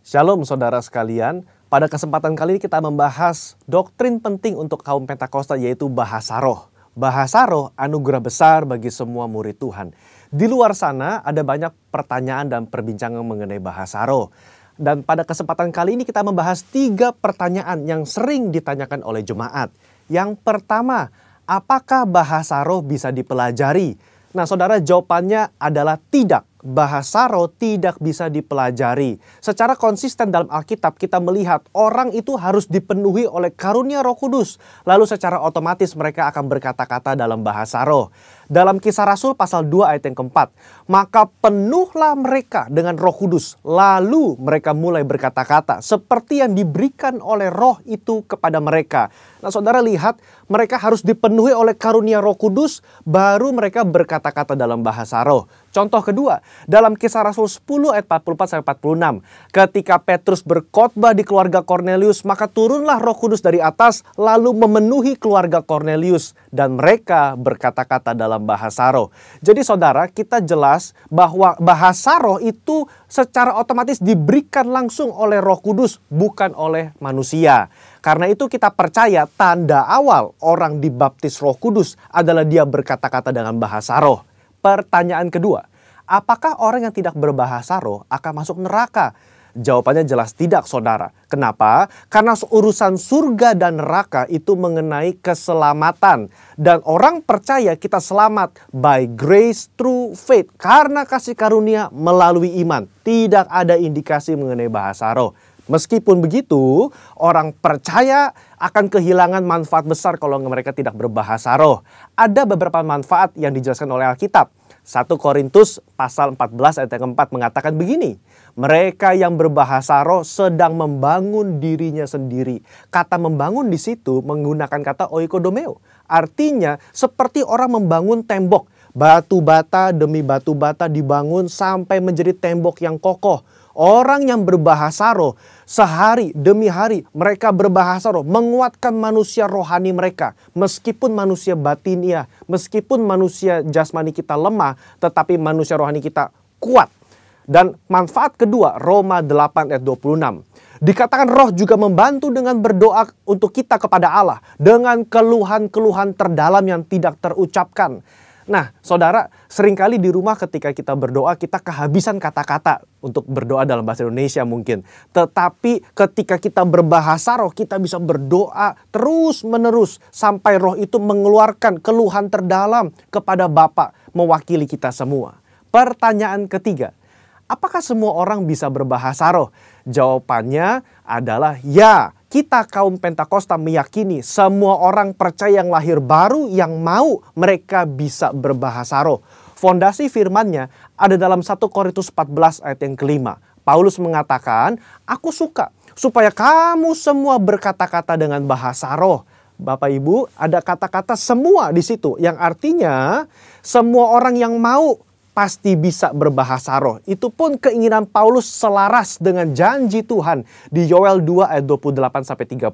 Shalom saudara sekalian, pada kesempatan kali ini kita membahas doktrin penting untuk kaum Pentakosta, yaitu bahasa roh. Bahasa roh anugerah besar bagi semua murid Tuhan. Di luar sana ada banyak pertanyaan dan perbincangan mengenai bahasa roh. Dan pada kesempatan kali ini kita membahas 3 pertanyaan yang sering ditanyakan oleh jemaat. Yang pertama, apakah bahasa roh bisa dipelajari? Nah saudara, jawabannya adalah tidak. Bahasa roh tidak bisa dipelajari. Secara konsisten dalam Alkitab kita melihat orang itu harus dipenuhi oleh karunia Roh Kudus. Lalu secara otomatis mereka akan berkata-kata dalam bahasa roh. Dalam Kisah Rasul pasal 2 ayat yang keempat, maka penuhlah mereka dengan Roh Kudus. Lalu mereka mulai berkata-kata seperti yang diberikan oleh roh itu kepada mereka. Nah saudara lihat, mereka harus dipenuhi oleh karunia Roh Kudus, baru mereka berkata-kata dalam bahasa roh. Contoh kedua, dalam Kisah Rasul 10 ayat 44-46. Ketika Petrus berkhotbah di keluarga Kornelius, maka turunlah Roh Kudus dari atas lalu memenuhi keluarga Kornelius. Dan mereka berkata-kata dalam bahasa roh. Jadi saudara, kita jelas bahwa bahasa roh itu secara otomatis diberikan langsung oleh Roh Kudus, bukan oleh manusia. Karena itu kita percaya tanda awal orang dibaptis Roh Kudus adalah dia berkata-kata dengan bahasa roh. Pertanyaan kedua, apakah orang yang tidak berbahasa roh akan masuk neraka? Jawabannya jelas tidak saudara. Kenapa? Karena urusan surga dan neraka itu mengenai keselamatan. Dan orang percaya kita selamat by grace through faith. Karena kasih karunia melalui iman. Tidak ada indikasi mengenai bahasa roh. Meskipun begitu, orang percaya akan kehilangan manfaat besar kalau mereka tidak berbahasa roh. Ada beberapa manfaat yang dijelaskan oleh Alkitab. 1 Korintus pasal 14 ayat yang keempat mengatakan begini. Mereka yang berbahasa roh sedang membangun dirinya sendiri. Kata membangun di situ menggunakan kata oikodomeo. Artinya seperti orang membangun tembok. Batu bata demi batu bata dibangun sampai menjadi tembok yang kokoh. Orang yang berbahasa roh, sehari demi hari mereka berbahasa roh, menguatkan manusia rohani mereka. Meskipun manusia batinia, meskipun manusia jasmani kita lemah, tetapi manusia rohani kita kuat. Dan manfaat kedua, Roma 8 ayat 26. Dikatakan roh juga membantu dengan berdoa untuk kita kepada Allah, dengan keluhan-keluhan terdalam yang tidak terucapkan. Nah, saudara, seringkali di rumah ketika kita berdoa, kita kehabisan kata-kata untuk berdoa dalam bahasa Indonesia mungkin. Tetapi ketika kita berbahasa roh, kita bisa berdoa terus-menerus sampai roh itu mengeluarkan keluhan terdalam kepada Bapa mewakili kita semua. Pertanyaan ketiga, apakah semua orang bisa berbahasa roh? Jawabannya adalah ya. Kita kaum Pentakosta meyakini semua orang percaya yang lahir baru yang mau mereka bisa berbahasa roh. Fondasi firman-Nya ada dalam 1 Korintus 14 ayat yang kelima. Paulus mengatakan, aku suka supaya kamu semua berkata-kata dengan bahasa roh. Bapak Ibu, ada kata-kata semua di situ yang artinya semua orang yang mau pasti bisa berbahasa roh. Itu pun keinginan Paulus selaras dengan janji Tuhan di Yoel 2 ayat 28-32.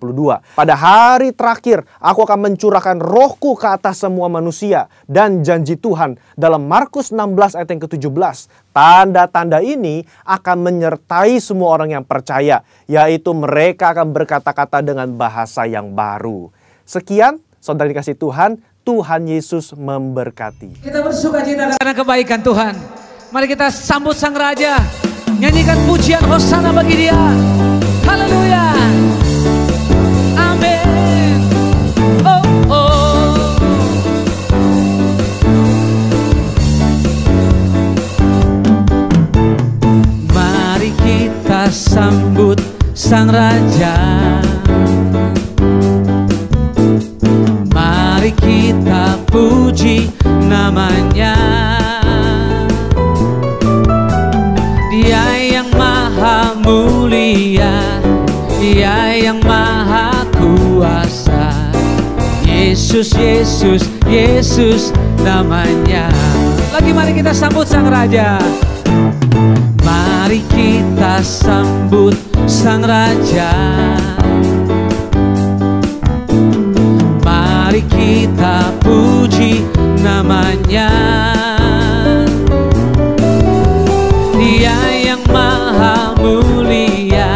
Pada hari terakhir aku akan mencurahkan rohku ke atas semua manusia. Dan janji Tuhan dalam Markus 16 ayat yang ke-17. Tanda-tanda ini akan menyertai semua orang yang percaya. Yaitu mereka akan berkata-kata dengan bahasa yang baru. Sekian saudara dikasih Tuhan. Tuhan Yesus memberkati. Kita bersuka cita karena kebaikan Tuhan. Mari kita sambut Sang Raja. Nyanyikan pujian Hosana bagi Dia. Haleluya. Amin. Oh, oh. Mari kita sambut Sang Raja. Mari kita puji namanya. Dia yang maha mulia, Dia yang maha kuasa. Yesus, Yesus, Yesus namanya. Lagi mari kita sambut Sang Raja. Mari kita sambut Sang Raja. Mari kita puji namanya. Dia yang maha mulia,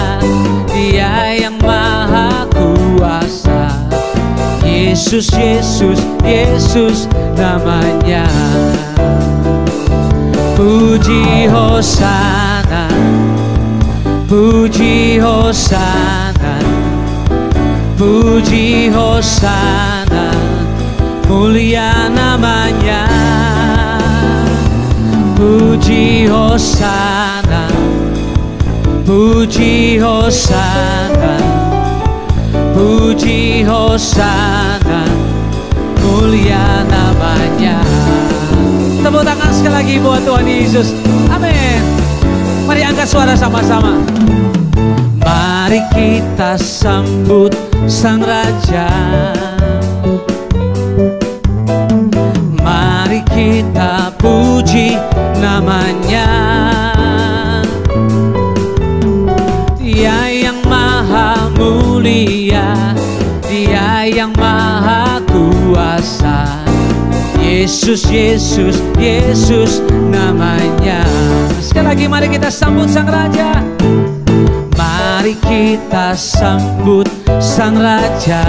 Yesus, Yesus, Yesus namanya. Puji Hosana, puji Hosana, puji Hosana, mulia namanya. Puji Hosana, puji Hosana, puji Hosana, mulia namanya. Tepuk tangan sekali lagi buat Tuhan Yesus. Amin. Mari angkat suara sama-sama. Mari kita sambut Sang Raja. Mari kita puji namanya. Dia yang maha mulia, Dia yang maha kuasa. Yesus, Yesus, Yesus namanya. Sekali lagi mari kita sambut Sang Raja. Mari kita sambut Sang Raja.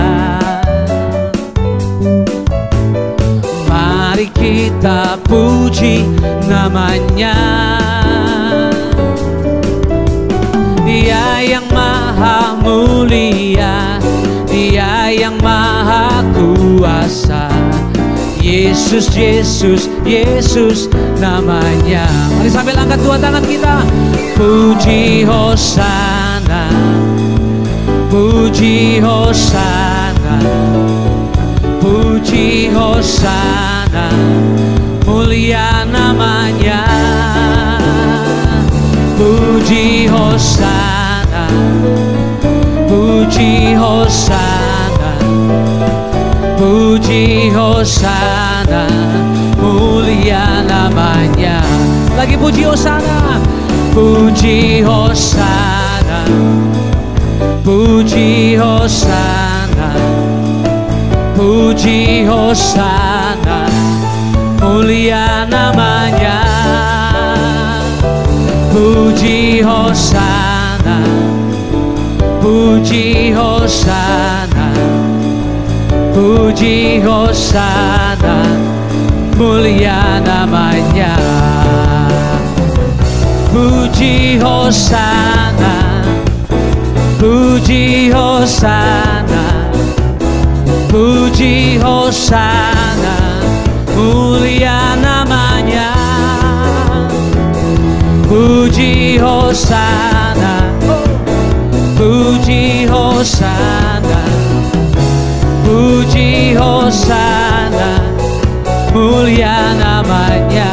Mari kita puji namanya. Dia yang maha mulia, Dia yang maha kuasa. Yesus, Yesus, Yesus namanya. Mari sambil angkat dua tangan kita. Puji Hosana, puji Hosana, puji Hosana, mulia namanya. Puji Hosana, puji Hosana, puji Hosana, mulia namanya. Lagi puji Hosana, puji Hosana, puji Hosana, puji Hosana, mulia namanya. Puji Hosana, puji Hosana, puji Hosana, mulia namanya. Puji Hosana, puji Hosana, puji Hosana, mulia namanya. Puji Hosana, puji Hosana, puji Hosana, mulia namanya.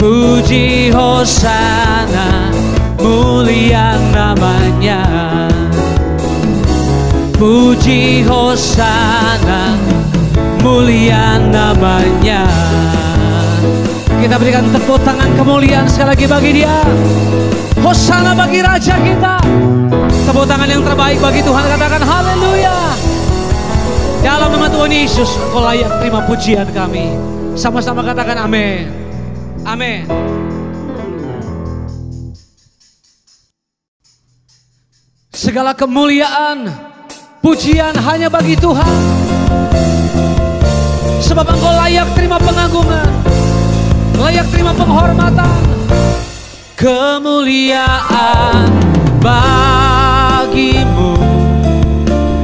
Puji Hosana, mulia namanya. Puji Hosana, mulia namanya. Kita berikan tepuk tangan kemuliaan sekali lagi bagi Dia. Hosana bagi Raja kita. Tepuk tangan yang terbaik bagi Tuhan, katakan haleluya. Dalam nama Tuhan Yesus, Engkau layak terima pujian kami. Sama-sama katakan amin. Amin. Segala kemuliaan, pujian hanya bagi Tuhan. Sebab Engkau layak terima pengagungan, layak terima penghormatan. Kemuliaan bagimu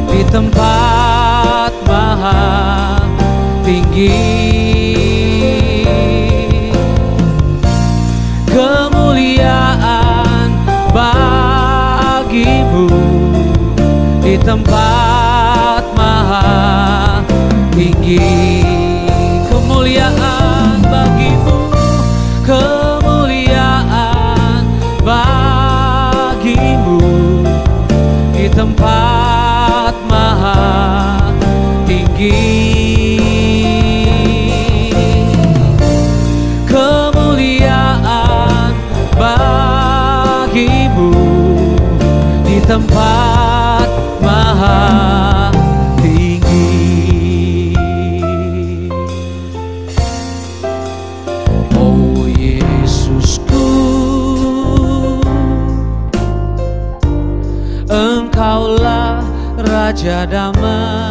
di tempat maha tinggi. Kemuliaan bagimu di tempat maha tinggi. Kemuliaan bagimu, kemuliaan bagimu di tempat maha tinggi. Kemuliaan bagimu di tempat maha tinggi. Oh Yesusku, Engkaulah Raja damai.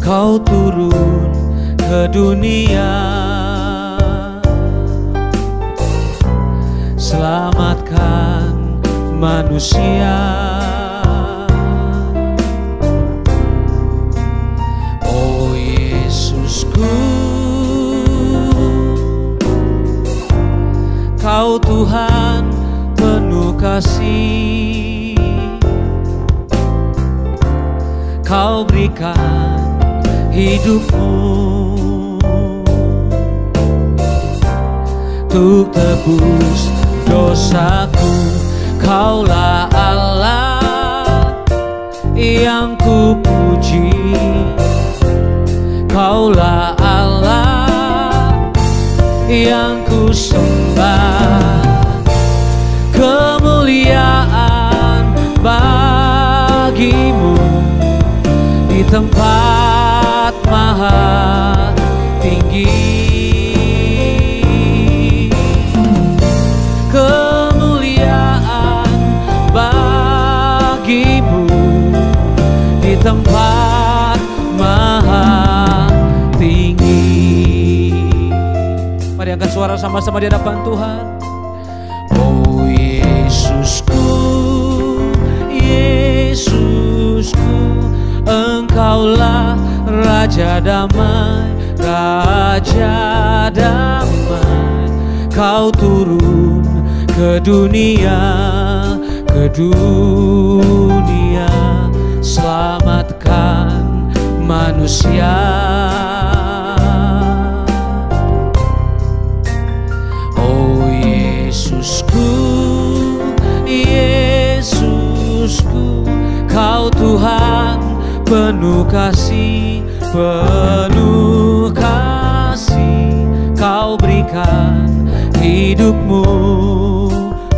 Kau turun ke dunia, selamatkan manusia. Oh Yesusku, Kau Tuhan penuh kasih. Kau berikan hidupmu untuk tebus dosaku. Kaulah Allah yang ku puji, Kaulah Allah yang ku sembah. Kemuliaan bagimu di tempat maha tinggi. Kemuliaan bagimu di tempat maha tinggi. Mari angkat suara sama-sama di hadapan Tuhan. Oh Yesusku, Yesusku, Engkaulah Raja damai, Raja damai. Kau turun ke dunia, selamatkan manusia. Oh Yesusku, Yesusku, Kau Tuhan penuh kasih, penuh kasih. Kau berikan hidupmu,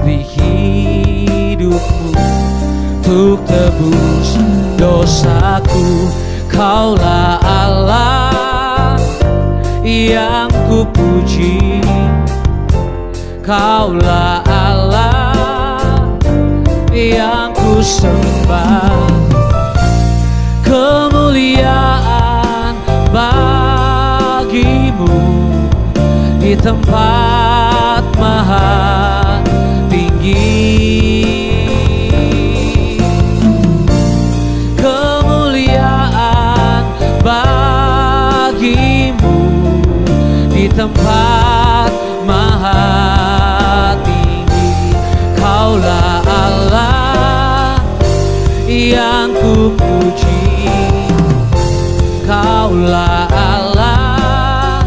beri hidupmu untuk tebus dosaku. Kaulah Allah yang ku puji, Kaulah Allah yang ku sembah. Kemuliaan bagimu di tempat maha tinggi. Kemuliaan bagimu di tempat maha tinggi. Kaulah Allah yang ku puji, Kaulah Allah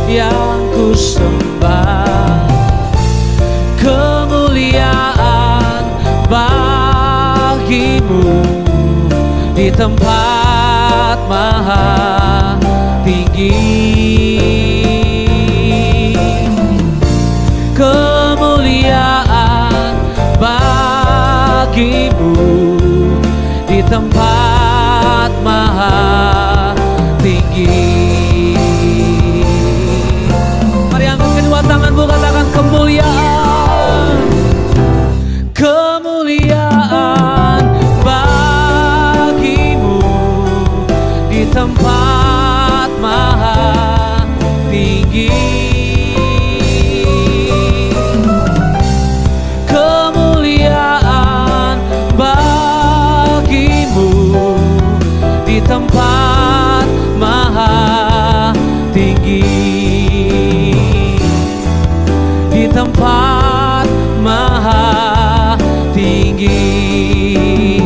yang ku sembah. Kemuliaan bagimu di tempat maha tinggi. Kemuliaan bagimu di tempat maha tinggi. Mari angkat kedua tanganmu, katakan kemuliaan. Kemuliaan bagimu di tempat maha tinggi. Kemuliaan bagimu di tempat maha tinggi. Di tempat maha tinggi.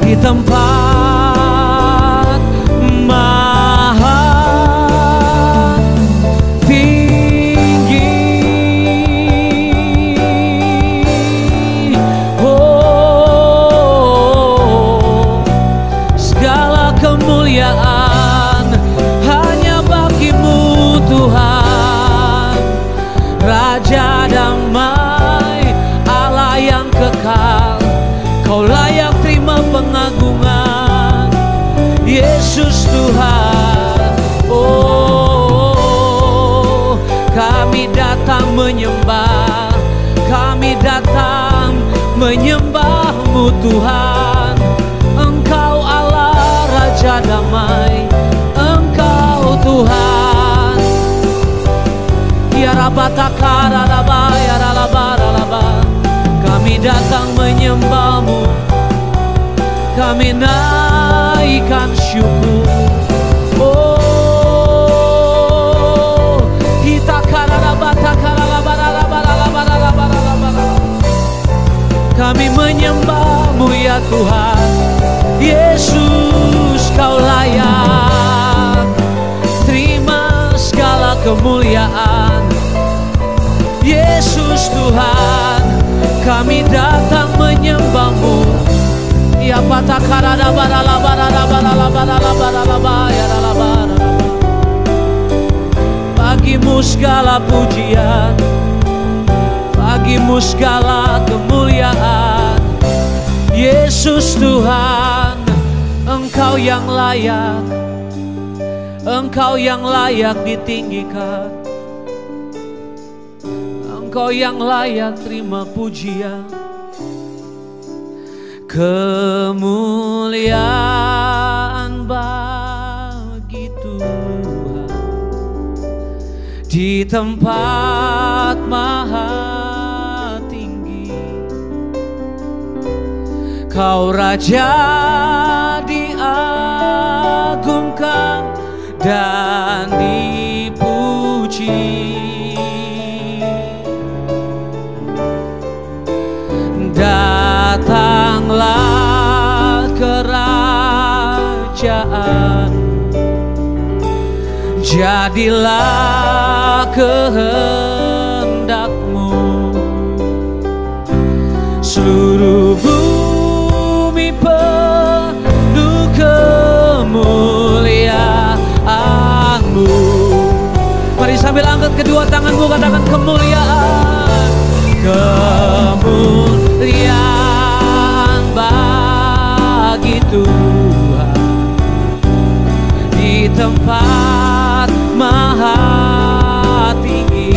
Di tempat maha tinggi. Oh, segala kemuliaan hanya bagimu Tuhan, Raja damai, Allah yang kekal. Kau layak terima pengagungan, Yesus Tuhan. Oh, kami datang menyembah, kami datang menyembah-Mu Tuhan. Engkau Allah Raja Kami datang menyembah-Mu, kami naikkan syukur. Oh, kita kami menyembah-Mu ya Tuhan. Yesus, Kau layak terima segala kemuliaan. Yesus Tuhan, kami datang menyembah-Mu. Ya patakarada barala barala barala barala barala barala barala. Bagimu segala pujian, bagimu segala kemuliaan. Yesus Tuhan, Engkau yang layak, Engkau yang layak ditinggikan, Engkau yang layak terima pujian. Kemuliaan bagi Tuhan di tempat maha tinggi. Kau Raja diagungkan dan dipuji. Datanglah kerajaan, jadilah kehendak-Mu. Seluruh bumi penuh kemuliaan-Mu. Mari sambil angkat kedua tanganmu, katakan kemuliaan. Kemuliaan bagi Tuhan di tempat maha tinggi.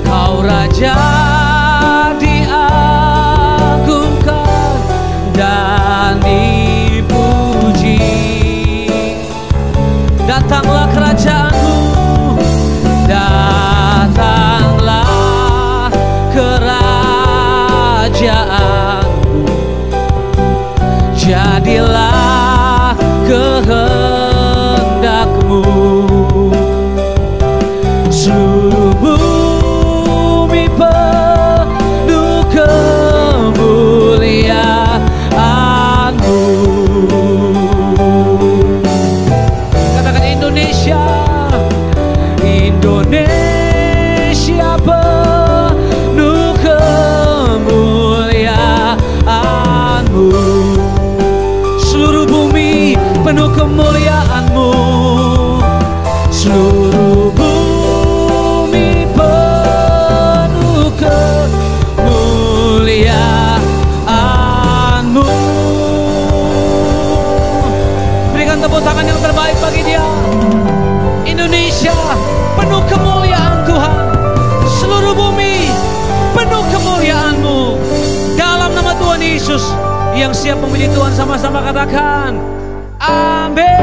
Kau Raja diagungkan dan dipuji. Datanglah kerajaan-Mu, datanglah kerajaan-Mu, jadilah kehendak-Mu. Seluruh bumi penuh kemuliaan-Mu. Katakan Indonesia, Indonesia penuh kemuliaan-Mu. Seluruh bumi penuh kemuliaan-Mu. Seluruh bumi penuh kemuliaan-Mu. Berikan tepuk tangan yang terbaik bagi Dia. Indonesia penuh kemuliaan Tuhan. Seluruh bumi penuh kemuliaan-Mu. Dalam nama Tuhan Yesus, yang siap memuji Tuhan sama-sama katakan amin.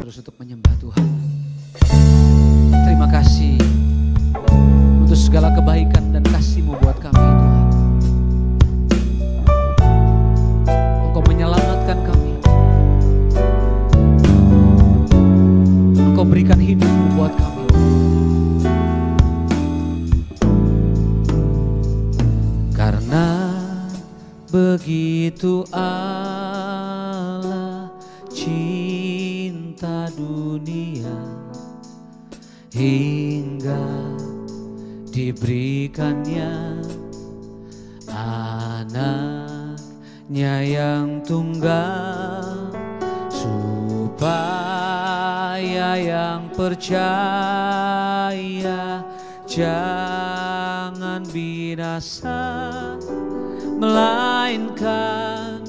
Terus untuk menyembah Tuhan. Terima kasih untuk segala kebaikan dan kasih-Mu buat kami Tuhan. Engkau menyelamatkan kami, Engkau berikan hidup-Mu buat kami. Karena begitu Allah cinta dunia hingga diberikannya anaknya yang tunggal, supaya yang percaya jangan binasa, melainkan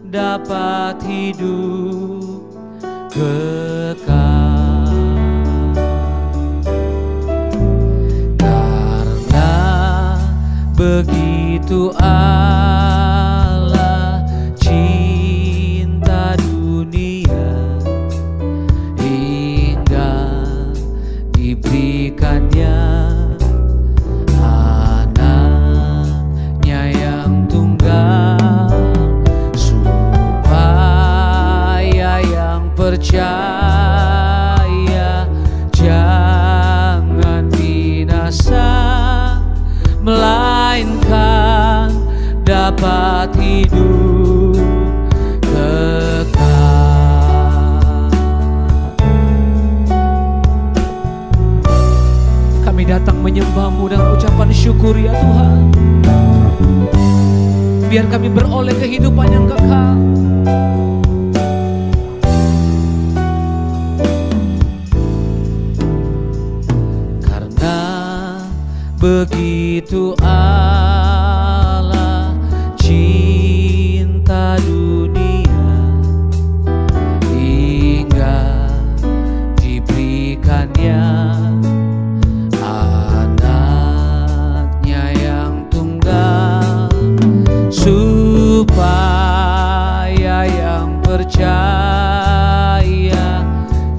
dapat hidup kekal. Karena begitu Allah cinta dunia hidup kekal. Kami datang menyembah-Mu dengan ucapan syukur ya Tuhan. Biar kami beroleh kehidupan yang kekal. Karena begitu Allah cinta dunia, hingga diberikannya anaknya yang tunggal, supaya yang percaya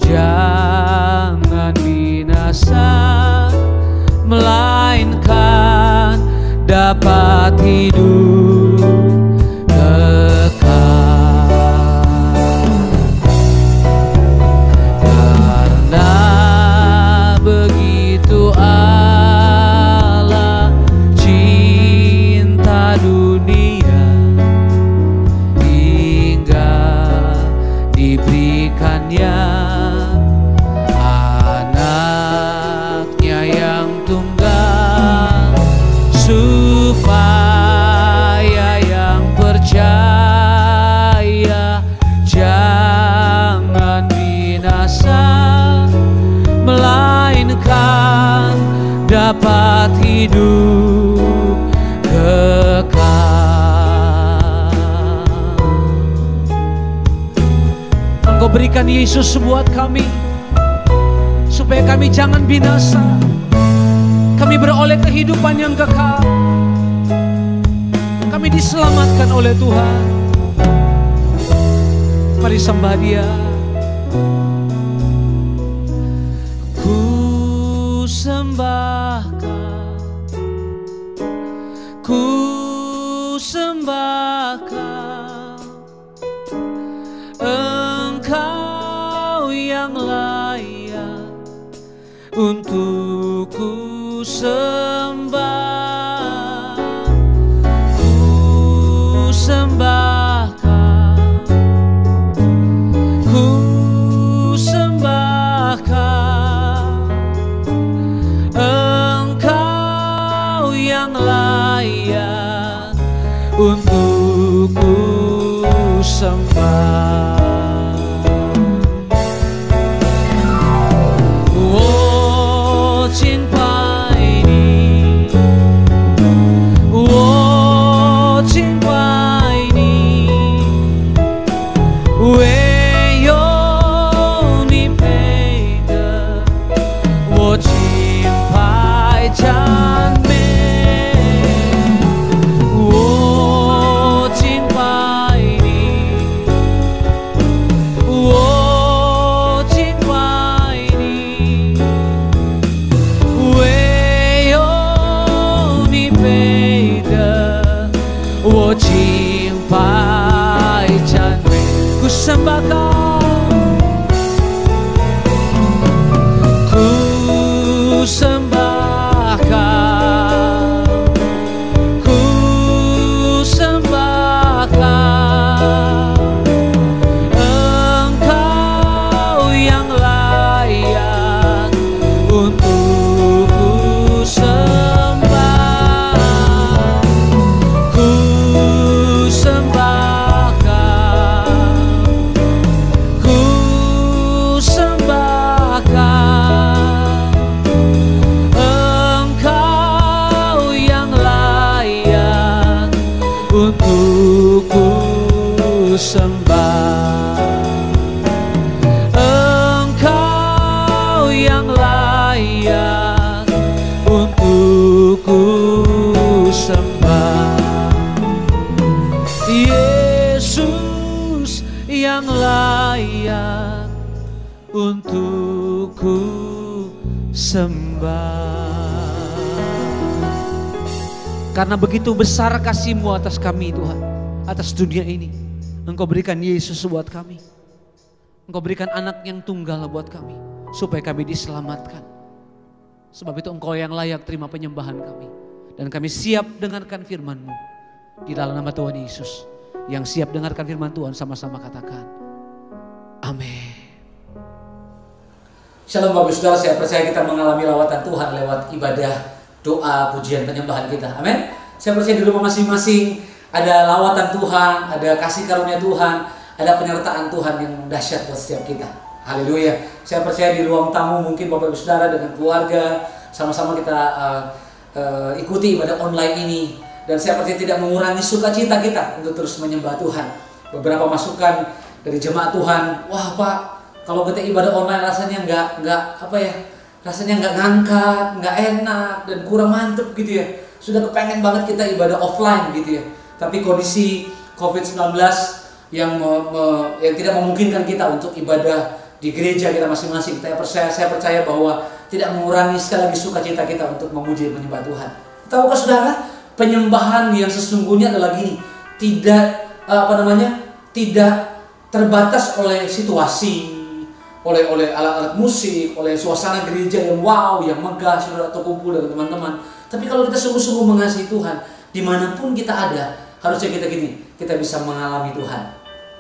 jangan binasa, melainkan dapat hidup kekal. Karena begitu Allah cinta dunia, hingga diberikannya anaknya yang tunggal, supaya yang percaya jangan binasa, melainkan dapat hidup kekal. Engkau berikan Yesus buat kami, supaya kami jangan binasa, kami beroleh kehidupan yang kekal. Kami diselamatkan oleh Tuhan. Mari sembah Dia. Ku sembahkan, ku sembahkan Engkau yang layak untuk ku sembah. Ku sembahkan, ku sembahkan Engkau yang layak untuk ku sembah. Oh cinta ini, oh cinta ini, weyo ni pega, oh cinta jangan oh cinta ini, oh cinta ini, weyo ni pega, oh cinta jangan ku sembahkan, ku sembahkan, ku sembahkan Engkau yang layak untuk ku sembah. Ku sembahkan, ku sembahkan Engkau yang layak untuk ku sembah. Engkau yang layak untuk ku sembah. Yesus yang layak untuk ku sembah. Karena begitu besar kasih-Mu atas kami Tuhan, atas dunia ini. Engkau berikan Yesus buat kami. Engkau berikan anak yang tunggal buat kami, supaya kami diselamatkan. Sebab itu Engkau yang layak terima penyembahan kami. Dan kami siap dengarkan firman-Mu. Di dalam nama Tuhan Yesus. Yang siap dengarkan firman Tuhan sama-sama katakan amin. Shalom Bapak Saudara, saya percaya kita mengalami lawatan Tuhan lewat ibadah, doa, pujian, penyembahan kita. Amin. Saya percaya di rumah masing-masing ada lawatan Tuhan, ada kasih karunia Tuhan, ada penyertaan Tuhan yang dahsyat buat setiap kita. Haleluya. Saya percaya di ruang tamu mungkin Bapak Ibu Saudara dengan keluarga sama-sama kita ikuti ibadah online ini. Dan saya percaya tidak mengurangi sukacita kita untuk terus menyembah Tuhan. Beberapa masukan dari jemaat Tuhan, wah Pak, kalau kita ibadah online rasanya rasanya nggak ngangkat, nggak enak dan kurang mantep gitu ya. Sudah kepengen banget kita ibadah offline gitu ya. Tapi kondisi COVID-19 yang tidak memungkinkan kita untuk ibadah di gereja kita masing-masing. Saya percaya bahwa tidak mengurangi sekali lagi sukacita kita untuk memuji dan menyembah Tuhan. Tahukah saudara, penyembahan yang sesungguhnya adalah gini, tidak tidak terbatas oleh situasi, oleh alat-alat musik, oleh suasana gereja yang wow, yang megah, saudara, atau kumpul dengan teman-teman. Tapi kalau kita sungguh-sungguh mengasihi Tuhan, dimanapun kita ada, harusnya kita bisa mengalami Tuhan.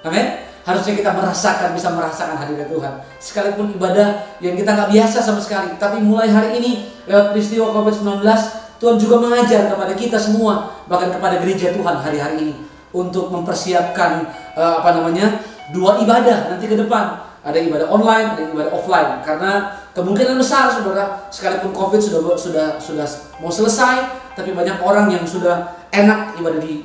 Amin. Harusnya kita bisa merasakan hadirat Tuhan. Sekalipun ibadah yang kita nggak biasa sama sekali, tapi mulai hari ini lewat peristiwa COVID-19, Tuhan juga mengajar kepada kita semua, bahkan kepada gereja Tuhan hari-hari ini, untuk mempersiapkan dua ibadah nanti ke depan. Ada ibadah online, ada ibadah offline. Karena kemungkinan besar, saudara, sekalipun COVID sudah mau selesai, tapi banyak orang yang sudah enak ibadah di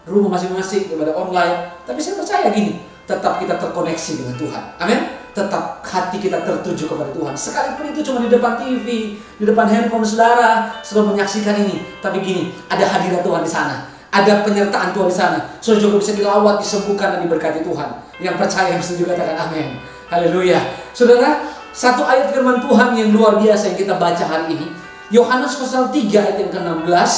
rumah masing-masing, ibadah online. Tapi saya percaya gini, tetap kita terkoneksi dengan Tuhan. Amin. Tetap hati kita tertuju kepada Tuhan. Sekalipun itu cuma di depan TV, di depan handphone saudara, sedang menyaksikan ini. Tapi gini, ada hadirat Tuhan di sana. Ada penyertaan Tuhan di sana. Saudara juga bisa dilawat, disembuhkan, dan diberkati Tuhan. Yang percaya, yang setuju katakan amin. Haleluya. Saudara, satu ayat firman Tuhan yang luar biasa yang kita baca hari ini, Yohanes pasal 3 ayat yang ke-16.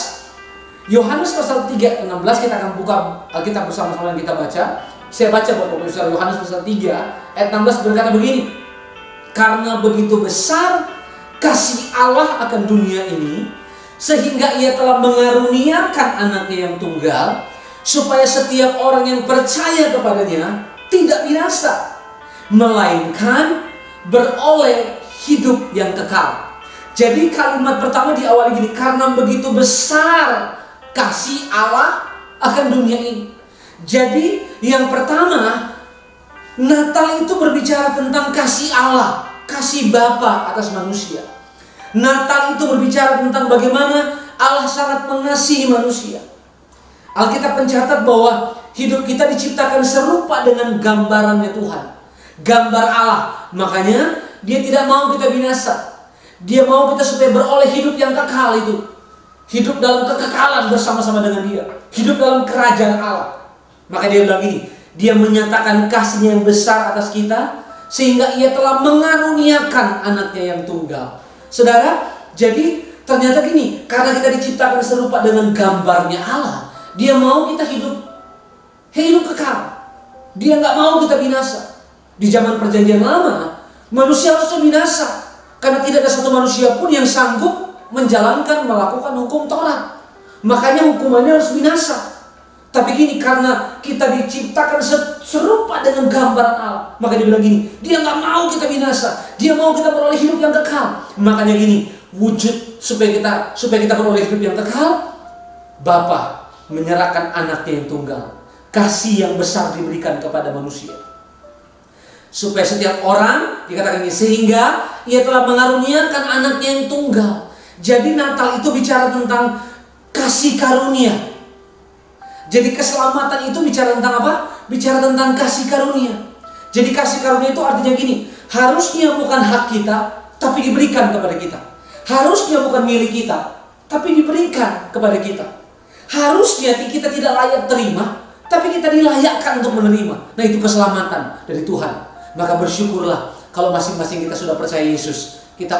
Yohanes pasal 3 ayat 16, kita akan buka Alkitab bersama-sama yang kita baca. Saya baca buat Bapak Ibu Saudara, Yohanes pasal 3 ayat 16 berkata begini. Karena begitu besar kasih Allah akan dunia ini, sehingga ia telah mengaruniakan anaknya yang tunggal, supaya setiap orang yang percaya kepadanya tidak binasa, melainkan beroleh hidup yang kekal. Jadi kalimat pertama diawali gini, karena begitu besar kasih Allah akan dunia ini. Jadi yang pertama, Natal itu berbicara tentang kasih Allah, kasih Bapa atas manusia. Natal itu berbicara tentang bagaimana Allah sangat mengasihi manusia. Alkitab mencatat bahwa hidup kita diciptakan serupa dengan gambarannya Tuhan, gambar Allah. Makanya Dia tidak mau kita binasa. Dia mau kita supaya beroleh hidup yang kekal itu. Hidup dalam kekekalan bersama-sama dengan Dia. Hidup dalam kerajaan Allah. Maka Dia bilang ini, Dia menyatakan kasih-Nya yang besar atas kita, sehingga Ia telah mengaruniakan anaknya yang tunggal. Saudara, jadi ternyata gini, karena kita diciptakan serupa dengan gambarnya Allah, Dia mau kita hidup kekal. Dia nggak mau kita binasa. Di zaman perjanjian lama, manusia harusnya binasa, karena tidak ada satu manusia pun yang sanggup melakukan hukum Taurat. Makanya hukumannya harus binasa. Tapi gini, karena kita diciptakan serupa dengan gambaran Allah, maka Dia bilang gini, Dia nggak mau kita binasa, Dia mau kita beroleh hidup yang kekal. Makanya gini, wujud supaya kita beroleh hidup yang kekal, Bapa menyerahkan anaknya yang tunggal. Kasih yang besar diberikan kepada manusia, supaya setiap orang, dikatakan ini, sehingga Ia telah mengaruniakan anaknya yang tunggal. Jadi Natal itu bicara tentang kasih karunia. Jadi keselamatan itu bicara tentang apa? Bicara tentang kasih karunia. Jadi kasih karunia itu artinya gini, harusnya bukan hak kita, tapi diberikan kepada kita. Harusnya bukan milik kita, tapi diberikan kepada kita. Harusnya kita tidak layak terima, tapi kita dilayakkan untuk menerima. Nah, itu keselamatan dari Tuhan. Maka bersyukurlah kalau masing-masing kita sudah percaya Yesus. Kita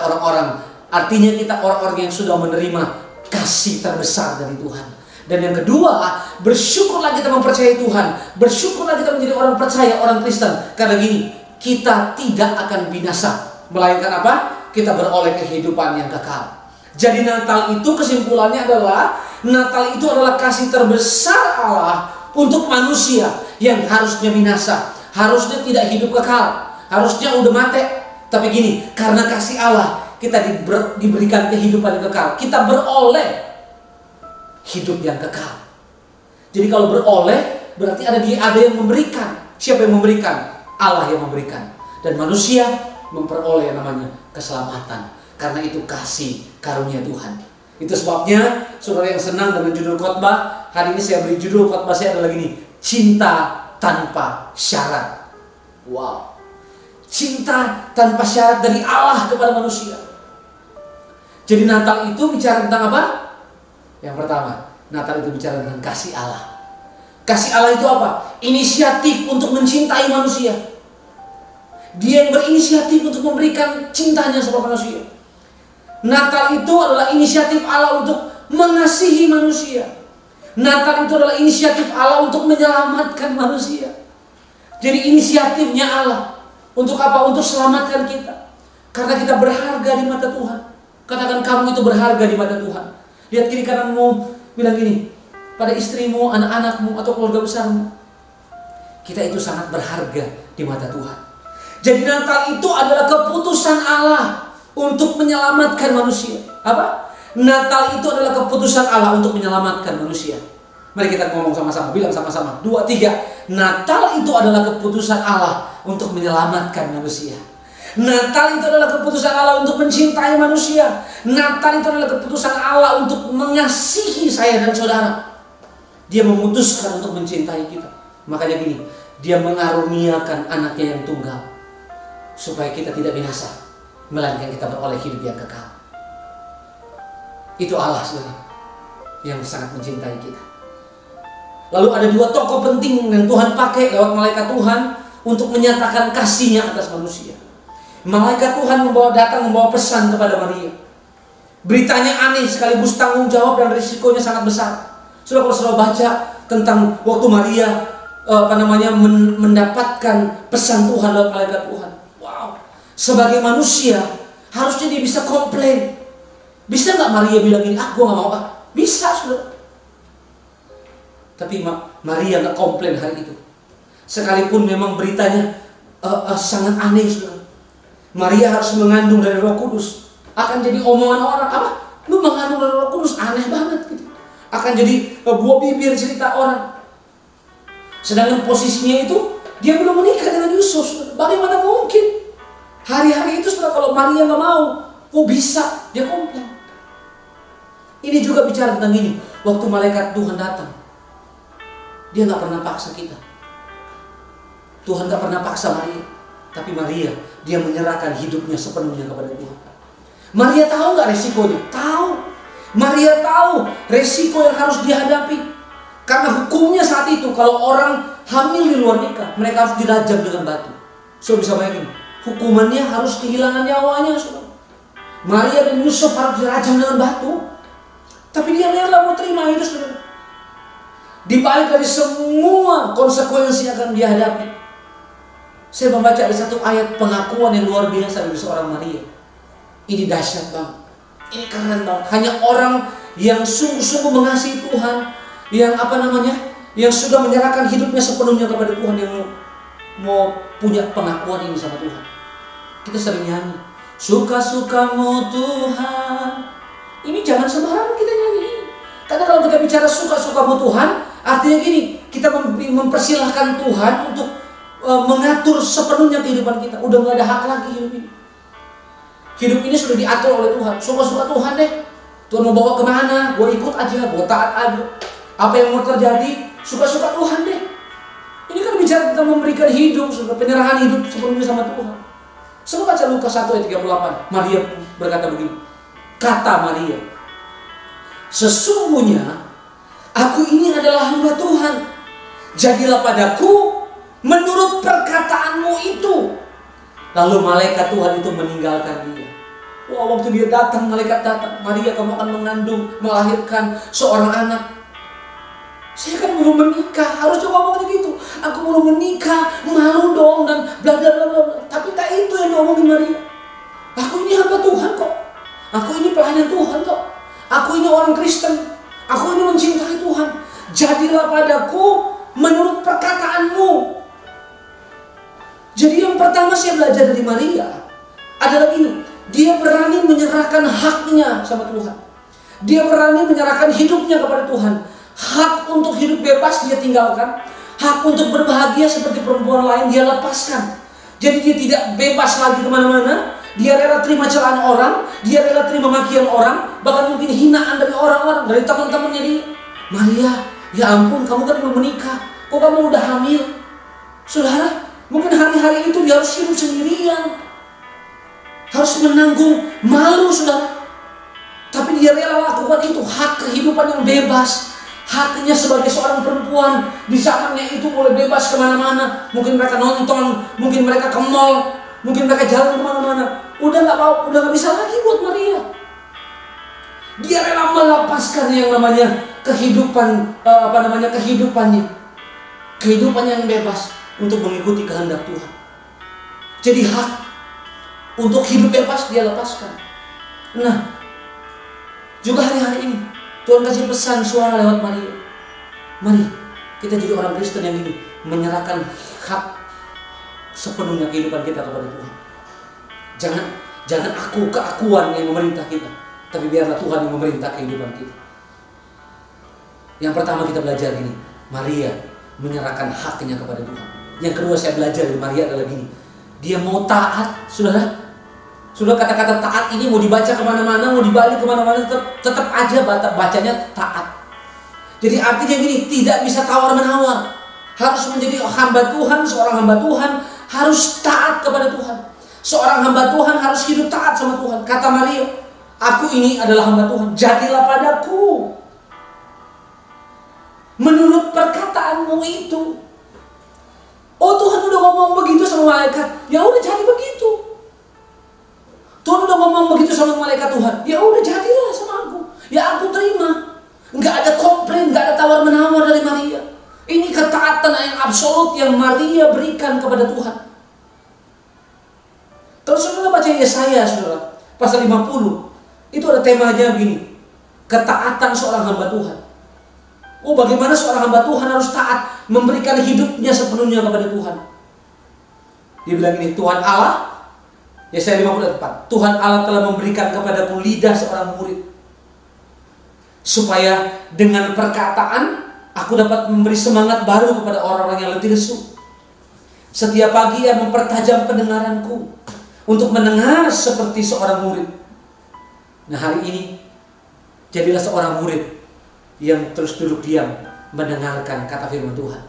artinya kita orang-orang yang sudah menerima kasih terbesar dari Tuhan. Dan yang kedua, bersyukurlah kita mempercayai Tuhan. Bersyukurlah kita menjadi orang percaya, orang Kristen. Karena gini, kita tidak akan binasa, melainkan apa? Kita beroleh kehidupan yang kekal. Jadi Natal itu kesimpulannya adalah, Natal itu adalah kasih terbesar Allah untuk manusia yang harusnya binasa, harusnya tidak hidup kekal, harusnya udah mati. Tapi gini, karena kasih Allah kita diberikan kehidupan yang kekal. Kita beroleh hidup yang kekal. Jadi kalau beroleh berarti ada yang memberikan. Siapa yang memberikan? Allah yang memberikan. Dan manusia memperoleh yang namanya keselamatan. Karena itu kasih karunia Tuhan. Itu sebabnya saudara yang senang dengan judul khotbah, hari ini saya beri judul khotbah saya adalah gini, cinta tanpa syarat. Wow. Cinta tanpa syarat dari Allah kepada manusia. Jadi Natal itu bicara tentang apa? Yang pertama, Natal itu bicara tentang kasih Allah. Kasih Allah itu apa? Inisiatif untuk mencintai manusia. Dia yang berinisiatif untuk memberikan cintanya kepada manusia. Natal itu adalah inisiatif Allah untuk mengasihi manusia. Natal itu adalah inisiatif Allah untuk menyelamatkan manusia. Jadi inisiatifnya Allah untuk apa? Untuk selamatkan kita. Karena kita berharga di mata Tuhan. Katakan, kamu itu berharga di mata Tuhan. Lihat kiri kananmu, bilang gini pada istrimu, anak-anakmu, atau keluarga besarmu, kita itu sangat berharga di mata Tuhan. Jadi Natal itu adalah keputusan Allah untuk menyelamatkan manusia. Apa? Natal itu adalah keputusan Allah untuk menyelamatkan manusia. Mari kita ngomong sama-sama, bilang sama-sama, 2, 3. Natal itu adalah keputusan Allah untuk menyelamatkan manusia. Natal itu adalah keputusan Allah untuk mencintai manusia. Natal itu adalah keputusan Allah untuk mengasihi saya dan saudara. Dia memutuskan untuk mencintai kita. Makanya gini, Dia mengaruniakan anaknya yang tunggal, supaya kita tidak binasa, melainkan kita beroleh hidup yang kekal. Itu Allah saudara, yang sangat mencintai kita. Lalu ada 2 tokoh penting yang Tuhan pakai lewat malaikat Tuhan untuk menyatakan kasih-Nya atas manusia. Malaikat Tuhan datang membawa pesan kepada Maria. Beritanya aneh sekaligus tanggung jawab dan risikonya sangat besar. Sudah kalau saudara baca tentang waktu Maria mendapatkan pesan Tuhan lewat malaikat Tuhan. Wow. Sebagai manusia harusnya dia bisa komplain. Bisa nggak Maria bilang ini, gue nggak mau ah? Bisa saudara. Tapi Maria nggak komplain hari itu. Sekalipun memang beritanya sangat aneh saudara. Maria harus mengandung dari Roh Kudus. Akan jadi omongan orang, apa? Lu mengandung dari Roh Kudus, aneh banget gitu. Akan jadi buah bibir cerita orang. Sedangkan posisinya itu dia belum menikah dengan Yusuf. Bagaimana mungkin? Hari-hari itu setelah kalau Maria nggak mau, kok bisa? Dia komplain. Ini juga bicara tentang ini. Waktu malaikat Tuhan datang, dia nggak pernah paksa kita. Tuhan nggak pernah paksa Maria, tapi Maria dia menyerahkan hidupnya sepenuhnya kepada Tuhan. Maria tahu nggak resikonya? Tahu. Maria tahu resiko yang harus dihadapi. Karena hukumnya saat itu kalau orang hamil di luar nikah, mereka harus dirajam dengan batu. So bisa bayangin, hukumannya harus kehilangan nyawanya. Saudara. Maria dan Yusuf harus dirajam dengan batu. Tapi dia rela mau terima itu, saudara. Di balik dari semua konsekuensi yang akan dihadapi, saya membaca ada satu ayat pengakuan yang luar biasa dari seorang Maria. Ini dahsyat banget. Ini keren banget. Hanya orang yang sungguh-sungguh mengasihi Tuhan, yang yang sudah menyerahkan hidupnya sepenuhnya kepada Tuhan, yang mau punya pengakuan ini sama Tuhan. Kita sering nyanyi, suka-sukamu Tuhan. Ini jangan sembarangan kita nyanyi ini. Karena kalau kita bicara suka-sukamu Tuhan, artinya gini, kita mempersilahkan Tuhan untuk mengatur sepenuhnya kehidupan kita. Udah gak ada hak lagi hidup ini. Hidup ini sudah diatur oleh Tuhan. Suka-suka Tuhan deh. Tuhan mau bawa kemana, gue ikut aja, gue taat aja. Apa yang mau terjadi, suka-suka Tuhan deh. Ini kan bicara tentang memberikan hidup, penyerahan hidup sepenuhnya sama Tuhan. Coba baca Lukas 1 ayat 38. Maria berkata begini. Kata Maria, sesungguhnya aku ini adalah hamba Tuhan. Jadilah padaku menurut perkataanmu itu. Lalu malaikat Tuhan itu meninggalkan dia. Wah, waktu dia datang, malaikat datang. Maria, kamu akan mengandung, melahirkan seorang anak. Saya kan belum menikah, harus coba ngomong gitu. Aku belum menikah, malu dong dan bla bla bla bla. Tapi tak itu yang diomongin Maria. Aku ini hamba Tuhan kok. Aku ini pelayan Tuhan kok. Aku ini orang Kristen. Aku ini mencintai Tuhan. Jadilah padaku Jadi yang pertama saya belajar dari Maria adalah ini. Dia berani menyerahkan haknya sama Tuhan. Dia berani menyerahkan hidupnya kepada Tuhan. Hak untuk hidup bebas dia tinggalkan. Hak untuk berbahagia seperti perempuan lain dia lepaskan. Jadi dia tidak bebas lagi kemana-mana. Dia rela terima celaan orang. Dia rela terima makian orang. Bahkan mungkin hinaan dari orang-orang, dari teman-temannya dia. Maria, ya ampun, kamu kan belum menikah. Kok kamu udah hamil? Saudara, mungkin hari-hari itu dia harus hidup sendirian. Harus menanggung malu, saudara. Tapi dia rela lakukan itu. Hak kehidupan yang bebas. Haknya sebagai seorang perempuan. Di zamannya itu boleh bebas kemana-mana. Mungkin mereka nonton, mungkin mereka ke mall, mungkin mereka jalan kemana-mana. Udah gak bisa lagi buat Maria. Dia rela melepaskan yang namanya kehidupan, kehidupannya. Kehidupan yang bebas untuk mengikuti kehendak Tuhan. Jadi hak untuk hidup bebas dia lepaskan. Nah, juga hari-hari ini Tuhan kasih pesan suara lewat Maria. Mari kita jadi orang Kristen yang ini, menyerahkan hak sepenuhnya kehidupan kita kepada Tuhan. Jangan keakuan yang memerintah kita, tapi biarlah Tuhan yang memerintah kehidupan kita. Yang pertama kita belajar gini, Maria menyerahkan haknya kepada Tuhan. Yang kedua saya belajar dari Maria adalah gini, dia mau taat, saudara. Sudah kata-kata taat ini mau dibaca kemana-mana, mau dibalik kemana-mana, tetap aja bacanya taat. Jadi artinya gini, tidak bisa tawar-menawar. Harus menjadi hamba Tuhan, seorang hamba Tuhan harus taat kepada Tuhan. Seorang hamba Tuhan harus hidup taat sama Tuhan. Kata Maria, aku ini adalah hamba Tuhan, jadilah padaku menurut perkataanmu itu. Oh, Tuhan udah ngomong begitu sama malaikat, ya udah jadi begitu. Tuhan udah ngomong begitu sama malaikat Tuhan, ya udah jadilah sama aku, ya aku terima. Nggak ada komplain, nggak ada tawar-menawar dari Maria. Ini ketaatan yang absolut yang Maria berikan kepada Tuhan. Kalau saudara baca Yesaya, saudara, pasal 50, itu ada temanya begini, ketaatan seorang hamba Tuhan. Oh, bagaimana seorang hamba Tuhan harus taat, memberikan hidupnya sepenuhnya kepada Tuhan. Dia bilang ini, Tuhan Allah, Yesaya 54, Tuhan Allah telah memberikan kepadaku lidah seorang murid, supaya dengan perkataan aku dapat memberi semangat baru kepada orang-orang yang letih lesu. Setiap pagi ia mempertajam pendengaranku untuk mendengar seperti seorang murid. Nah, hari ini jadilah seorang murid yang terus duduk diam mendengarkan kata firman Tuhan.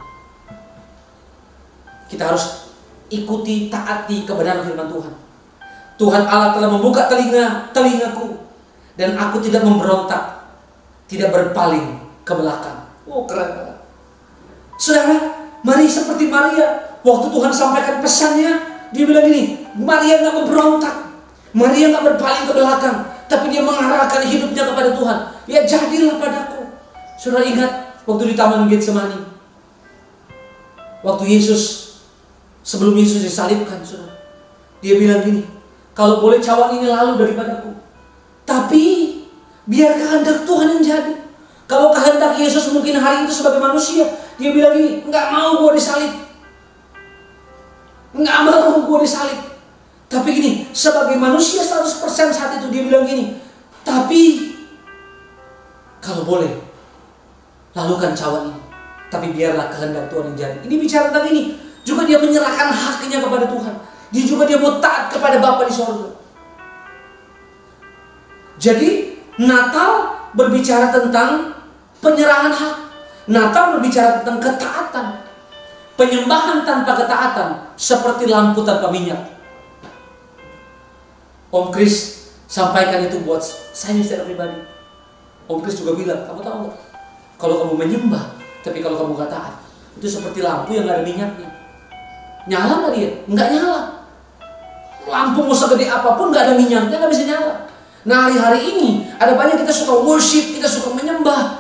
Kita harus ikuti, taati kebenaran firman Tuhan. Tuhan Allah telah membuka telingaku, dan aku tidak memberontak, tidak berpaling ke belakang. Oh, keren banget. Saudara, mari seperti Maria, waktu Tuhan sampaikan pesannya, dia bilang gini, Maria gak memberontak, Maria gak berpaling ke belakang, tapi dia mengarahkan hidupnya kepada Tuhan. Ya, jadilah padaku. Saudara ingat waktu di Taman Getsemani, waktu sebelum Yesus disalibkan, saudara, dia bilang gini, kalau boleh cawan ini lalu daripadaku, tapi biar kehendak Tuhan yang jadi. Kalau kehendak Yesus mungkin hari itu sebagai manusia, dia bilang gini, enggak mau gue disalib, enggak mau gue disalib. Tapi gini, sebagai manusia 100% saat itu dia bilang gini, tapi kalau boleh lalukan cawan ini, tapi biarlah kehendak Tuhan yang jadi. Ini bicara tentang ini. Juga dia menyerahkan haknya kepada Tuhan. Dia mau taat kepada Bapa di sorga. Jadi Natal berbicara tentang penyerahan hak. Natal berbicara tentang ketaatan. Penyembahan tanpa ketaatan seperti lampu tanpa minyak. Om Kris sampaikan itu buat saya secara pribadi. Om Kris juga bilang, kamu tahu gak? Kalau kamu menyembah, tapi kalau kamu gak taat, itu seperti lampu yang gak ada minyaknya. Nyala gak dia? Enggak nyala. Lampu mau segede apapun gak ada minyaknya, gak bisa nyala. Nah, hari-hari ini ada banyak kita suka worship, kita suka menyembah,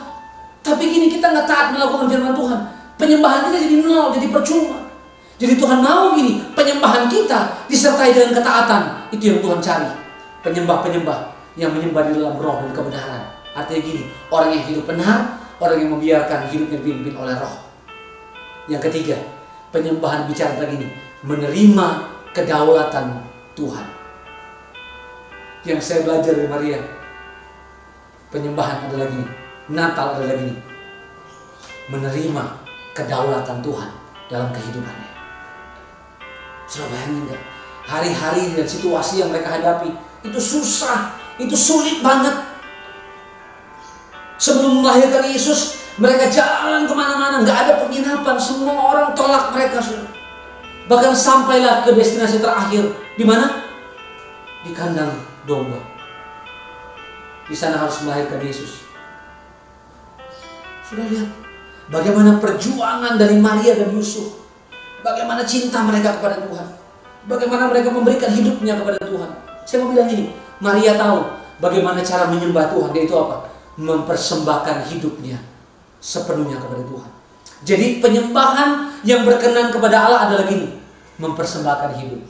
tapi gini kita gak taat melakukan firman Tuhan. Penyembahan kita jadi nol, jadi percuma. Jadi Tuhan mau gini, penyembahan kita disertai dengan ketaatan. Itu yang Tuhan cari. Penyembah-penyembah yang menyembah di dalam roh dan kebenaran. Artinya gini, orang yang hidup benar, orang yang membiarkan hidupnya dipimpin oleh roh. Yang ketiga, penyembahan bicara tentang ini, menerima kedaulatan Tuhan. Yang saya belajar dari Maria, penyembahan adalah gini, Natal adalah gini, menerima kedaulatan Tuhan dalam kehidupannya. Sudah bayangin gak? Hari-hari dan situasi yang mereka hadapi itu susah, itu sulit banget. Sebelum melahirkan Yesus, mereka jalan kemana-mana, gak ada penginapan, semua orang tolak mereka. Bahkan sampailah ke destinasi terakhir. Di mana? Di kandang domba. Di sana harus melahirkan Yesus. Sudah lihat bagaimana perjuangan dari Maria dan Yusuf, bagaimana cinta mereka kepada Tuhan, bagaimana mereka memberikan hidupnya kepada Tuhan. Saya mau bilang ini, Maria tahu bagaimana cara menyembah Tuhan, yaitu apa? Mempersembahkan hidupnya sepenuhnya kepada Tuhan. Jadi penyembahan yang berkenan kepada Allah adalah gini, mempersembahkan hidup.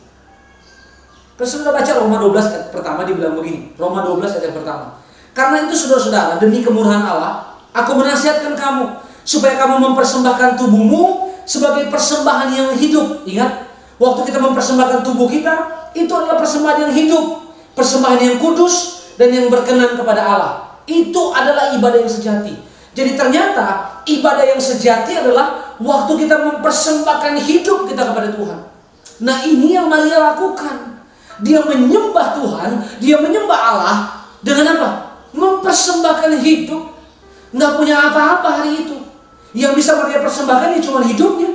Terus sudah baca Roma 12 ayat pertama, dibilang begini, Roma 12 ayat yang pertama. Karena itu saudara-saudara, demi kemurahan Allah, aku menasihatkan kamu supaya kamu mempersembahkan tubuhmu sebagai persembahan yang hidup. Ingat, waktu kita mempersembahkan tubuh kita, itu adalah persembahan yang hidup, persembahan yang kudus dan yang berkenan kepada Allah. Itu adalah ibadah yang sejati. Jadi ternyata ibadah yang sejati adalah waktu kita mempersembahkan hidup kita kepada Tuhan. Nah, ini yang Maria lakukan. Dia menyembah Tuhan, dia menyembah Allah dengan apa? Mempersembahkan hidup. Nggak punya apa-apa hari itu. Yang bisa Maria persembahkan cuma hidupnya.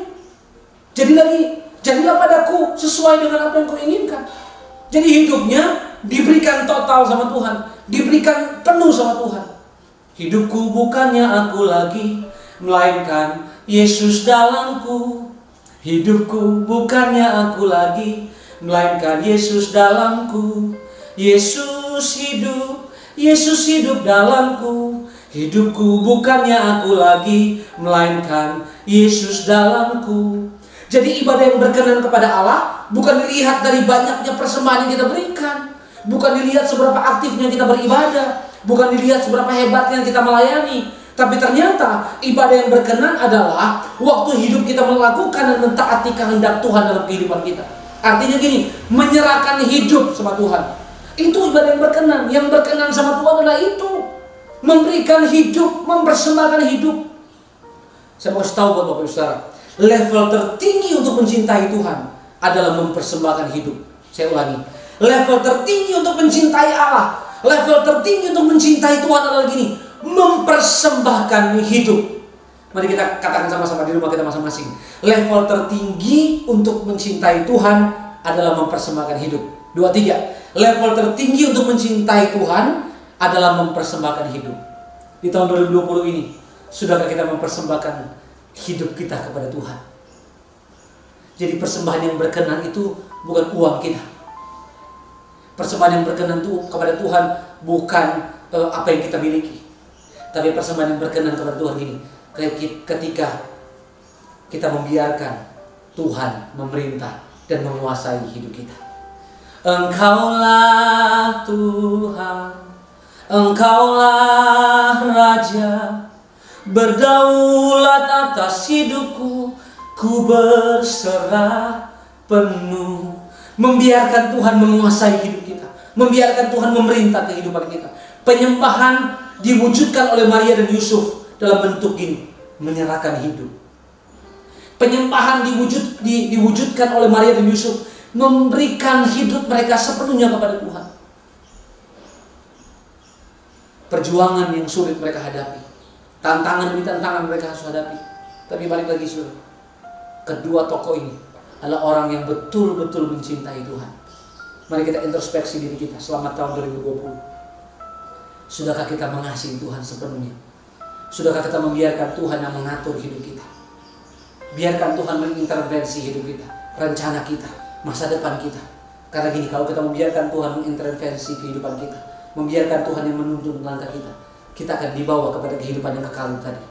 Jadilah padaku sesuai dengan apa yang kau inginkan. Jadi hidupnya diberikan total sama Tuhan, diberikan penuh sama Tuhan. Hidupku bukannya aku lagi, melainkan Yesus dalamku. Hidupku bukannya aku lagi, melainkan Yesus dalamku. Yesus hidup dalamku. Hidupku bukannya aku lagi, melainkan Yesus dalamku. Jadi ibadah yang berkenan kepada Allah bukan dilihat dari banyaknya persembahan yang kita berikan, bukan dilihat seberapa aktifnya kita beribadah, bukan dilihat seberapa hebatnya kita melayani. Tapi ternyata ibadah yang berkenan adalah waktu hidup kita melakukan dan mentaati kehendak Tuhan dalam kehidupan kita. Artinya gini, menyerahkan hidup sama Tuhan. Itu ibadah yang berkenan. Yang berkenan sama Tuhan adalah itu, memberikan hidup, mempersembahkan hidup. Saya mau kasih tahu buat Bapak Ibu Saudara, level tertinggi untuk mencintai Tuhan adalah mempersembahkan hidup. Saya ulangi, level tertinggi untuk mencintai Allah, level tertinggi untuk mencintai Tuhan adalah gini, mempersembahkan hidup. Mari kita katakan sama-sama di rumah kita masing-masing. Level tertinggi untuk mencintai Tuhan adalah mempersembahkan hidup. 2, 3. Level tertinggi untuk mencintai Tuhan adalah mempersembahkan hidup. Di tahun 2020 ini, sudahkah kita mempersembahkan hidup kita kepada Tuhan? Jadi persembahan yang berkenan itu bukan uang kita. Persembahan yang berkenan itu kepada Tuhan bukan apa yang kita miliki. Tapi persembahan yang berkenan kepada Tuhan ini, ketika kita membiarkan Tuhan memerintah dan menguasai hidup kita. Engkaulah Tuhan, Engkaulah Raja, berdaulat atas hidupku, ku berserah penuh. Membiarkan Tuhan menguasai hidup kita, membiarkan Tuhan memerintah kehidupan kita. Penyembahan diwujudkan oleh Maria dan Yusuf dalam bentuk gini, menyerahkan hidup. Penyembahan diwujudkan oleh Maria dan Yusuf, memberikan hidup mereka sepenuhnya kepada Tuhan. Perjuangan yang sulit mereka hadapi, tantangan demi tantangan mereka harus hadapi. Tapi balik lagi saudara, kedua tokoh ini adalah orang yang betul-betul mencintai Tuhan. Mari kita introspeksi diri kita selama tahun 2020. Sudahkah kita mengasihi Tuhan sepenuhnya? Sudahkah kita membiarkan Tuhan yang mengatur hidup kita? Biarkan Tuhan mengintervensi hidup kita, rencana kita, masa depan kita. Karena gini, kalau kita membiarkan Tuhan mengintervensi kehidupan kita, membiarkan Tuhan yang menuntun langkah kita, kita akan dibawa kepada kehidupan yang kekal tadi.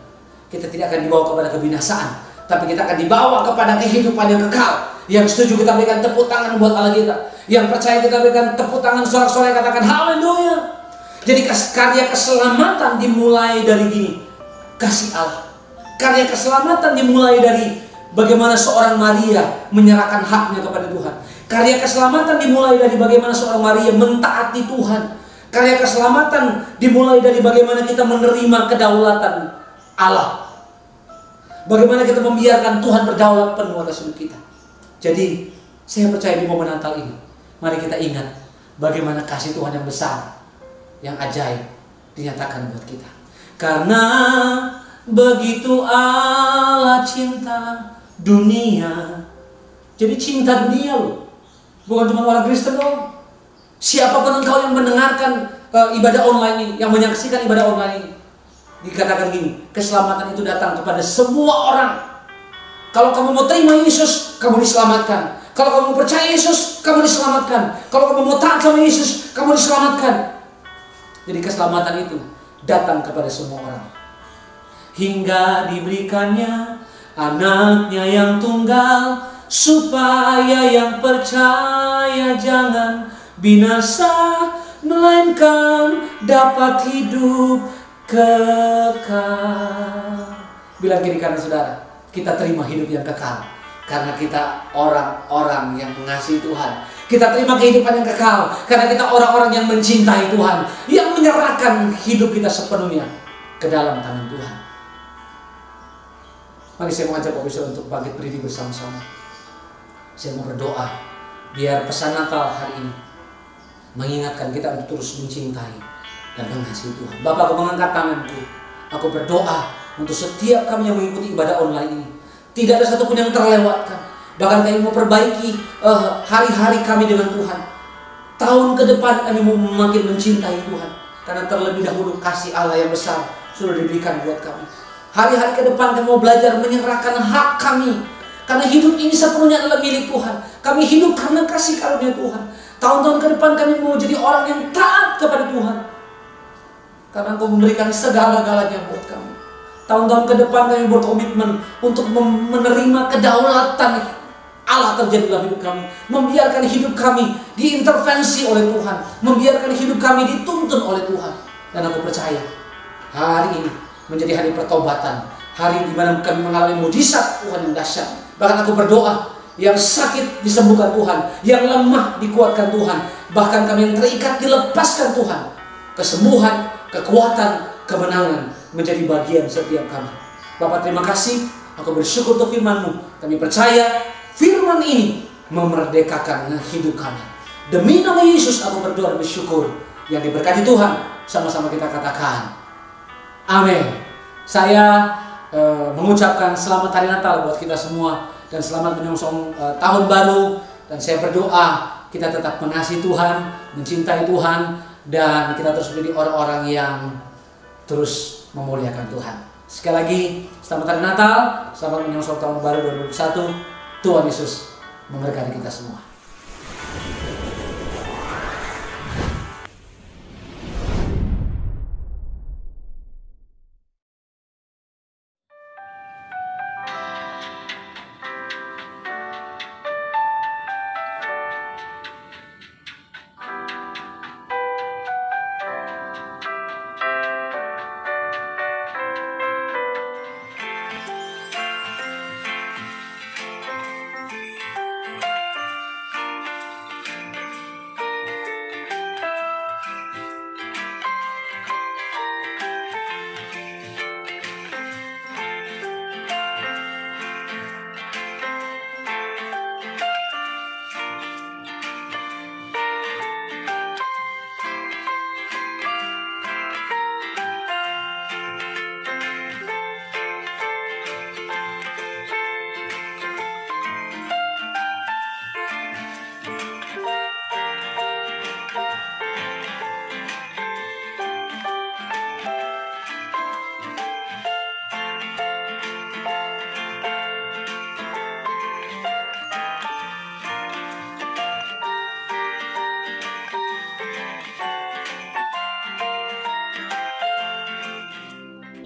Kita tidak akan dibawa kepada kebinasaan, tapi kita akan dibawa kepada kehidupan yang kekal. Yang setuju kita berikan tepuk tangan buat Allah kita. Yang percaya kita berikan tepuk tangan, sorak-sorai katakan haleluya. Jadi karya keselamatan dimulai dari gini, kasih Allah. Karya keselamatan dimulai dari bagaimana seorang Maria menyerahkan haknya kepada Tuhan. Karya keselamatan dimulai dari bagaimana seorang Maria mentaati Tuhan. Karya keselamatan dimulai dari bagaimana kita menerima kedaulatan Allah. Bagaimana kita membiarkan Tuhan berdaulat penuh atas hidup kita. Jadi, saya percaya di momen Natal ini, mari kita ingat bagaimana kasih Tuhan yang besar, yang ajaib dinyatakan buat kita. Karena begitu Allah cinta dunia. Jadi cinta dunia loh. Bukan cuma orang Kristen loh. Siapapun engkau yang mendengarkan ibadah online ini, yang menyaksikan ibadah online ini, dikatakan gini, keselamatan itu datang kepada semua orang. Kalau kamu mau terima Yesus, kamu diselamatkan. Kalau kamu percaya Yesus, kamu diselamatkan. Kalau kamu mau taat sama Yesus, kamu diselamatkan. Jadi keselamatan itu datang kepada semua orang. Hingga diberikannya anaknya yang tunggal, supaya yang percaya jangan binasa, melainkan dapat hidup kekal. Bilang kiri kanan saudara, kita terima hidup yang kekal karena kita orang-orang yang mengasihi Tuhan. Kita terima kehidupan yang kekal karena kita orang-orang yang mencintai Tuhan, yang menyerahkan hidup kita sepenuhnya ke dalam tangan Tuhan. Mari saya mengajak Bapak Ibu untuk bangkit berdiri bersama-sama. Saya mau berdoa biar pesan Natal hari ini mengingatkan kita untuk terus mencintai dan mengasihi Tuhan. Bapak, aku mengangkat tanganku. Aku berdoa untuk setiap kami yang mengikuti ibadah online ini. Tidak ada satupun yang terlewatkan. Bahkan kami mau perbaiki hari-hari kami dengan Tuhan. Tahun ke depan kami mau makin mencintai Tuhan. Karena terlebih dahulu kasih Allah yang besar sudah diberikan buat kami. Hari-hari ke depan kami mau belajar menyerahkan hak kami. Karena hidup ini sepenuhnya adalah milik Tuhan. Kami hidup karena kasih karunia Tuhan. Tahun-tahun ke depan kami mau jadi orang yang taat kepada Tuhan. Karena Engkau memberikan segala-galanya buat kami. Tahun-tahun ke depan kami berkomitmen untuk menerima kedaulatan Allah terjadi dalam hidup kami. Membiarkan hidup kami diintervensi oleh Tuhan. Membiarkan hidup kami dituntun oleh Tuhan. Dan aku percaya hari ini menjadi hari pertobatan. Hari di mana kami mengalami mujizat Tuhan yang dahsyat. Bahkan aku berdoa, yang sakit disembuhkan Tuhan, yang lemah dikuatkan Tuhan, bahkan kami yang terikat dilepaskan Tuhan. Kesembuhan, kekuatan, kemenangan menjadi bagian setiap kami. Bapak, terima kasih. Aku bersyukur untuk firman-Mu. Kami percaya firman ini memerdekakan hidup kami. Demi nama Yesus aku berdoa dan bersyukur. Yang diberkati Tuhan, sama-sama kita katakan amin. Saya mengucapkan selamat hari Natal buat kita semua dan selamat menyongsong tahun baru. Dan saya berdoa kita tetap mengasihi Tuhan, mencintai Tuhan, dan kita terus menjadi orang-orang yang terus memuliakan Tuhan. Sekali lagi selamat hari Natal, selamat menyongsong tahun baru 2021. Tuhan Yesus memberkati kita semua.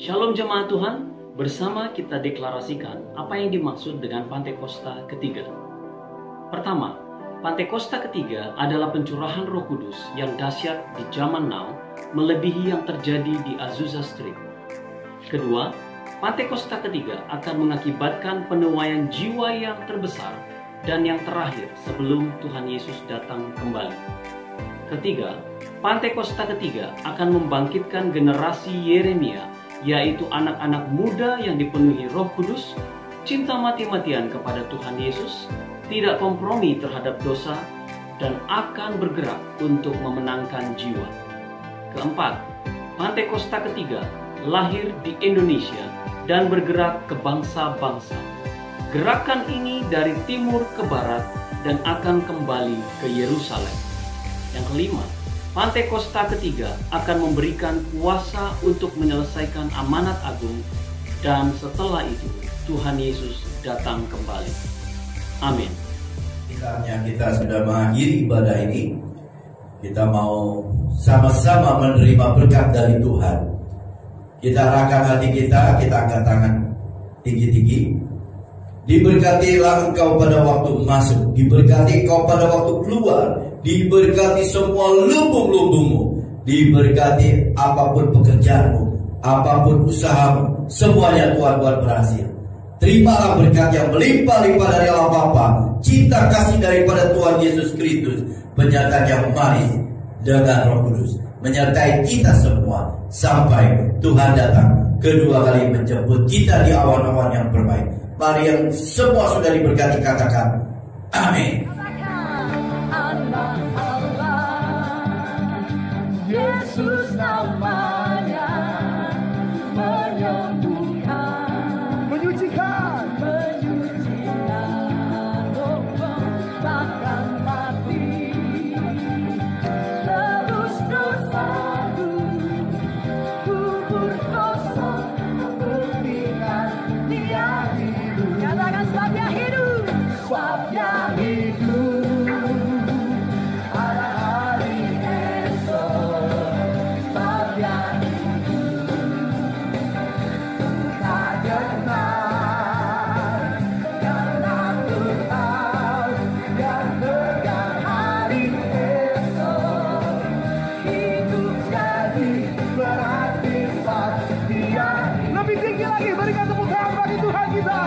Shalom jemaat Tuhan, bersama kita deklarasikan apa yang dimaksud dengan Pantekosta ketiga. Pertama, Pantekosta ketiga adalah pencurahan Roh Kudus yang dahsyat di zaman now, melebihi yang terjadi di Azusa Street. Kedua, Pantekosta ketiga akan mengakibatkan penuaian jiwa yang terbesar dan yang terakhir sebelum Tuhan Yesus datang kembali. Ketiga, Pantekosta ketiga akan membangkitkan generasi Yeremia, yaitu anak-anak muda yang dipenuhi Roh Kudus, cinta mati-matian kepada Tuhan Yesus, tidak kompromi terhadap dosa, dan akan bergerak untuk memenangkan jiwa. Keempat, Pantekosta ketiga lahir di Indonesia dan bergerak ke bangsa-bangsa. Gerakan ini dari timur ke barat dan akan kembali ke Yerusalem. Yang kelima, Pantekosta ketiga akan memberikan kuasa untuk menyelesaikan amanat agung, dan setelah itu Tuhan Yesus datang kembali. Amin. Saatnya kita sudah mengakhiri ibadah ini. Kita mau sama-sama menerima berkat dari Tuhan. Kita arahkan hati kita angkat tangan tinggi-tinggi. Diberkatilah engkau pada waktu masuk, diberkati engkau pada waktu keluar, diberkati semua lumbung-lumbungmu, diberkati apapun pekerjaanmu, apapun usahamu, semuanya Tuhan buat berhasil. Terimalah berkat yang melimpah-limpah dari Allah Bapa, cinta kasih daripada Tuhan Yesus Kristus, penyertaan yang manis dengan Roh Kudus menyertai kita semua sampai Tuhan datang kedua kali menjemput kita di awan-awan yang berbaik. Mari yang semua sudah diberkati katakan amin. Yesus namanya menyembuhkan, menyucikan, bahkan mati. Terus dosaku, kubur dosa, buktikan Dia hidup. Katakan sebabnya hidup, sebabnya hidup. Lebih tinggi lagi, berikan tepuk tangan bagi Tuhan kita.